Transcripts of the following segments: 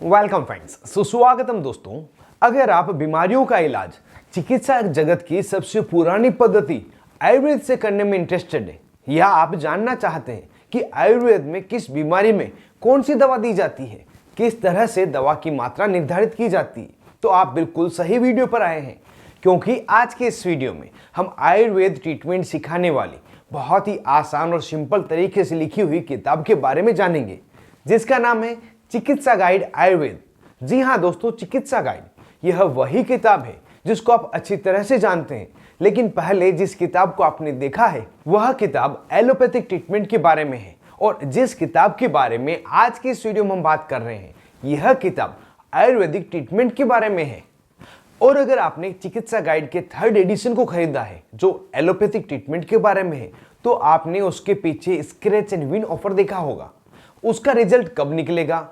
Welcome friends, सुस्वागतम दोस्तों। अगर आप बीमारियों का इलाज चिकित्सा जगत की सबसे पुरानी पद्धति आयुर्वेद से करने में इंटरेस्टेड है, या आप जानना चाहते हैं कि आयुर्वेद में किस बीमारी में कौन सी दवा दी जाती है, किस तरह से दवा की मात्रा निर्धारित की जाती है, तो आप बिल्कुल सही वीडियो पर आए हैं। क्योंकि आज के इस वीडियो में हम आयुर्वेद ट्रीटमेंट सिखाने वाली बहुत ही आसान और सिंपल तरीके से लिखी हुई किताब के बारे में जानेंगे, जिसका नाम है चिकित्सा गाइड आयुर्वेद। जी हाँ दोस्तों, चिकित्सा गाइड यह वही किताब है जिसको आप अच्छी तरह से जानते हैं, लेकिन पहले जिस किताब को आपने देखा है वह किताब एलोपैथिक ट्रीटमेंट के बारे में है, और जिस किताब के बारे में आज के इस वीडियो में हम बात कर रहे हैं यह किताब आयुर्वेदिक ट्रीटमेंट के बारे में है। और अगर आपने चिकित्सा गाइड के 3rd एडिशन को खरीदा है जो एलोपैथिक ट्रीटमेंट के बारे में है, तो आपने उसके पीछे स्क्रैच एंड विन ऑफर देखा होगा। उसका रिजल्ट कब निकलेगा,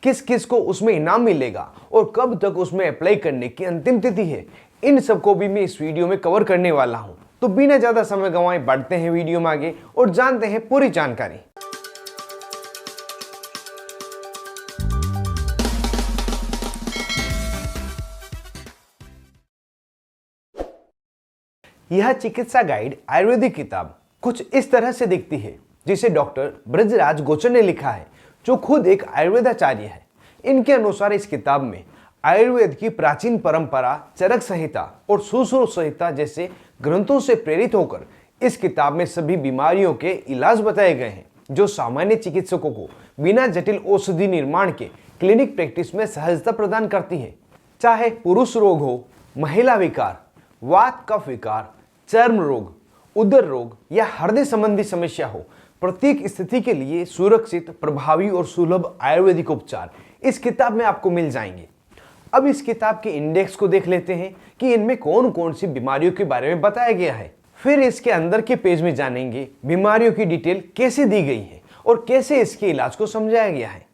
किस किस को उसमें इनाम मिलेगा और कब तक उसमें अप्लाई करने की अंतिम तिथि है, इन सबको भी मैं इस वीडियो में कवर करने वाला हूं। तो बिना ज्यादा समय गंवाए बढ़ते हैं वीडियो में आगे और जानते हैं पूरी जानकारी। यह चिकित्सा गाइड आयुर्वेदिक किताब कुछ इस तरह से दिखती है, जिसे डॉक्टर ब्रजराज गोचर ने लिखा है, जो खुद एक आयुर्वेदाचार्य है। इनके अनुसार इस किताब में आयुर्वेद की प्राचीन परंपरा, चरक संहिता और सुश्रुत संहिता जैसे ग्रंथों से प्रेरित होकर इस किताब में सभी बीमारियों के इलाज बताए गए हैं, जो सामान्य चिकित्सकों को बिना जटिल औषधि निर्माण के क्लिनिक प्रैक्टिस में सहजता प्रदान करती है। चाहे पुरुष रोग हो, महिला विकार, वात कफ विकार, चर्म रोग, उदर रोग या हृदय संबंधी समस्या हो, प्रत्येक स्थिति के लिए सुरक्षित, प्रभावी और सुलभ आयुर्वेदिक उपचार इस किताब में आपको मिल जाएंगे। अब इस किताब के इंडेक्स को देख लेते हैं कि इनमें कौन कौन सी बीमारियों के बारे में बताया गया है। फिर इसके अंदर के पेज में जानेंगे बीमारियों की डिटेल कैसे दी गई है और कैसे इसके इलाज को समझाया गया है।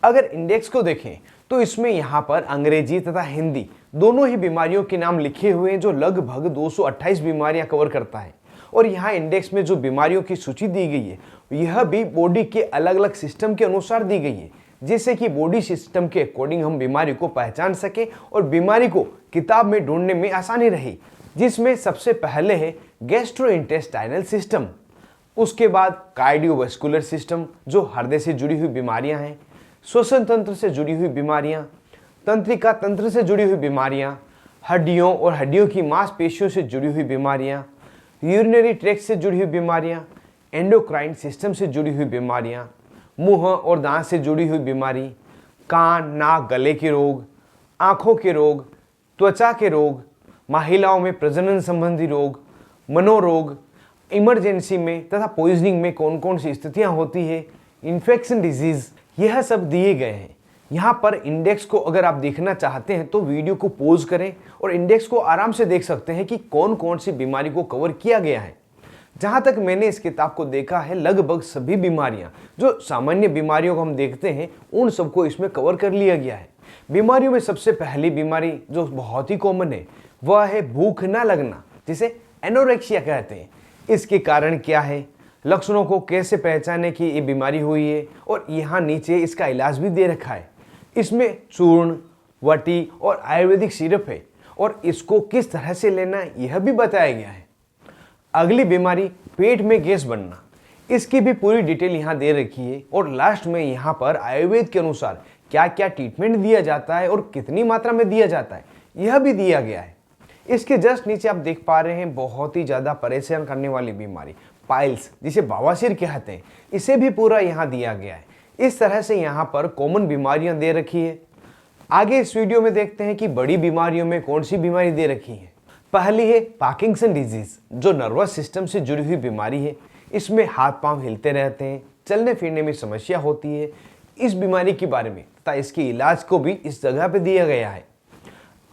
अगर इंडेक्स को देखें तो इसमें यहाँ पर अंग्रेजी तथा हिंदी दोनों ही बीमारियों के नाम लिखे हुए हैं, जो लगभग 228 बीमारियां कवर करता है। और यहाँ इंडेक्स में जो बीमारियों की सूची दी गई है यह भी बॉडी के अलग अलग सिस्टम के अनुसार दी गई है, जिससे कि बॉडी सिस्टम के अकॉर्डिंग हम बीमारी को पहचान सके और बीमारी को किताब में ढूंढने में आसानी रही। जिसमें सबसे पहले है गैस्ट्रोइंटेस्टाइनल सिस्टम, उसके बाद कार्डियोवास्कुलर सिस्टम जो हृदय से जुड़ी हुई बीमारियां हैं, श्वसन तंत्र से जुड़ी हुई बीमारियां, तंत्रिका तंत्र से जुड़ी हुई बीमारियां, हड्डियों और हड्डियों की मांसपेशियों से जुड़ी हुई बीमारियां, यूरिनरी ट्रैक्ट से जुड़ी हुई बीमारियां, एंडोक्राइन सिस्टम से जुड़ी हुई बीमारियां, मुंह और दांत से जुड़ी हुई बीमारी, कान, नाक, गले के रोग, आंखों के रोग, त्वचा के रोग, महिलाओं में प्रजनन संबंधी रोग, मनोरोग, इमरजेंसी में तथा पॉइजनिंग में कौन कौन सी स्थितियां होती है, इन्फेक्शन डिजीज, यह सब दिए गए हैं। यहाँ पर इंडेक्स को अगर आप देखना चाहते हैं तो वीडियो को पॉज करें और इंडेक्स को आराम से देख सकते हैं कि कौन कौन सी बीमारी को कवर किया गया है। जहाँ तक मैंने इस किताब को देखा है, लगभग सभी बीमारियाँ जो सामान्य बीमारियों को हम देखते हैं उन सबको इसमें कवर कर लिया गया है। बीमारियों में सबसे पहली बीमारी जो बहुत ही कॉमन है वह है भूख ना लगना, जिसे एनोरेक्सिया कहते हैं। इसके कारण क्या है, लक्षणों को कैसे पहचाने कि ये बीमारी हुई है, और यहाँ नीचे इसका इलाज भी दे रखा है। इसमें चूर्ण, वटी और आयुर्वेदिक सिरप है और इसको किस तरह से लेना यह भी बताया गया है। अगली बीमारी पेट में गैस बनना, इसकी भी पूरी डिटेल यहाँ दे रखी है। और लास्ट में यहाँ पर आयुर्वेद के अनुसार क्या क्या ट्रीटमेंट दिया जाता है और कितनी मात्रा में दिया जाता है यह भी दिया गया है। इसके जस्ट नीचे आप देख पा रहे हैं बहुत ही ज़्यादा परेशान करने वाली बीमारी पाइल्स, जिसे बवासीर कहते हैं, इसे भी पूरा यहाँ दिया गया है। इस तरह से यहाँ पर कॉमन बीमारियां दे रखी है। आगे इस वीडियो में देखते हैं कि बड़ी बीमारियों में कौन सी बीमारी दे रखी है। पहली है पार्किंसन डिजीज, जो नर्वस सिस्टम से जुड़ी हुई बीमारी है। इसमें हाथ पांव हिलते रहते हैं, चलने फिरने में समस्या होती है। इस बीमारी के बारे में तथा इसके इलाज को भी इस जगह पे दिया गया है।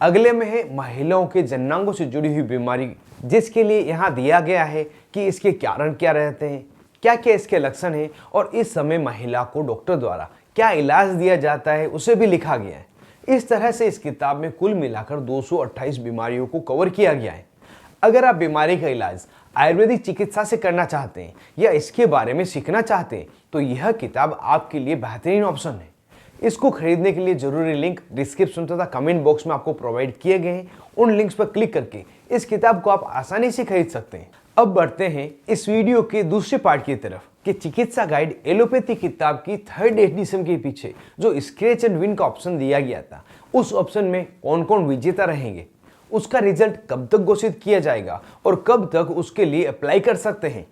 अगले में है महिलाओं के जननांगों से जुड़ी हुई बीमारी, जिसके लिए यहाँ दिया गया है कि इसके कारण क्या रहते हैं, क्या क्या इसके लक्षण हैं और इस समय महिला को डॉक्टर द्वारा क्या इलाज दिया जाता है उसे भी लिखा गया है। इस तरह से इस किताब में कुल मिलाकर 228 बीमारियों को कवर किया गया है। अगर आप बीमारी का इलाज आयुर्वेदिक चिकित्सा से करना चाहते हैं या इसके बारे में सीखना चाहते हैं तो यह किताब आपके लिए बेहतरीन ऑप्शन है। इसको खरीदने के लिए जरूरी लिंक डिस्क्रिप्शन तथा कमेंट बॉक्स में आपको प्रोवाइड किए गए हैं। उन लिंक्स पर क्लिक करके इस किताब को आप आसानी से खरीद सकते हैं। अब बढ़ते हैं इस वीडियो के दूसरे पार्ट की तरफ कि चिकित्सा गाइड एलोपैथी किताब की 3rd एडिशन के पीछे जो स्क्रैच एंड विन का ऑप्शन दिया गया था, उस ऑप्शन में कौन कौन विजेता रहेंगे, उसका रिजल्ट कब तक घोषित किया जाएगा और कब तक उसके लिए अप्लाई कर सकते हैं।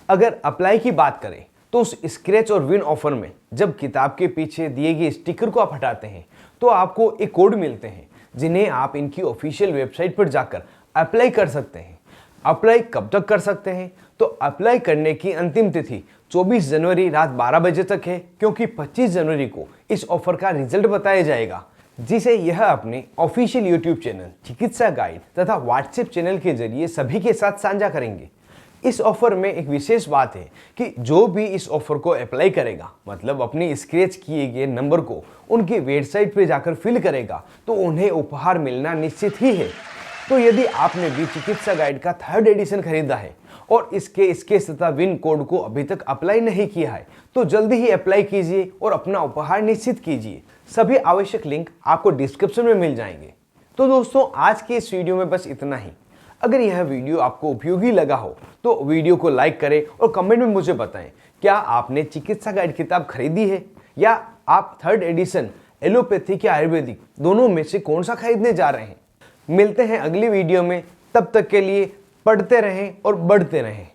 अगर अप्लाई की बात करें तो उस स्क्रैच और विन ऑफर में जब किताब के पीछे दिए गए स्टिकर को आप हटाते हैं तो आपको एक कोड मिलते हैं जिन्हें आप इनकी ऑफिशियल वेबसाइट पर जाकर अप्लाई कर सकते हैं। अप्लाई कब तक कर सकते हैं? तो अप्लाई करने की अंतिम तिथि 24 जनवरी रात 12 बजे तक है, क्योंकि 25 जनवरी को इस ऑफर का रिजल्ट बताया जाएगा, जिसे यह अपने ऑफिशियल यूट्यूब चैनल चिकित्सा गाइड तथा व्हाट्सएप चैनल के जरिए सभी के साथ साझा करेंगे। इस ऑफर में एक विशेष बात है कि जो भी इस ऑफर को अप्लाई करेगा, मतलब अपने स्क्रैच किए गए नंबर को उनकी वेबसाइट पर जाकर फिल करेगा, तो उन्हें उपहार मिलना निश्चित ही है। तो यदि आपने भी चिकित्सा गाइड का 3rd एडिशन खरीदा है और इसके स्केच तथा विन कोड को अभी तक अप्लाई नहीं किया है, तो जल्दी ही अप्लाई कीजिए और अपना उपहार निश्चित कीजिए। सभी आवश्यक लिंक आपको डिस्क्रिप्शन में मिल जाएंगे। तो दोस्तों, आज के इस वीडियो में बस इतना ही। अगर यह वीडियो आपको उपयोगी लगा हो तो वीडियो को लाइक करें और कमेंट में मुझे बताएं, क्या आपने चिकित्सा गाइड किताब खरीदी है या आप 3rd एडिशन एलोपैथिक या आयुर्वेदिक दोनों में से कौन सा खरीदने जा रहे हैं। मिलते हैं अगली वीडियो में, तब तक के लिए पढ़ते रहें और बढ़ते रहें।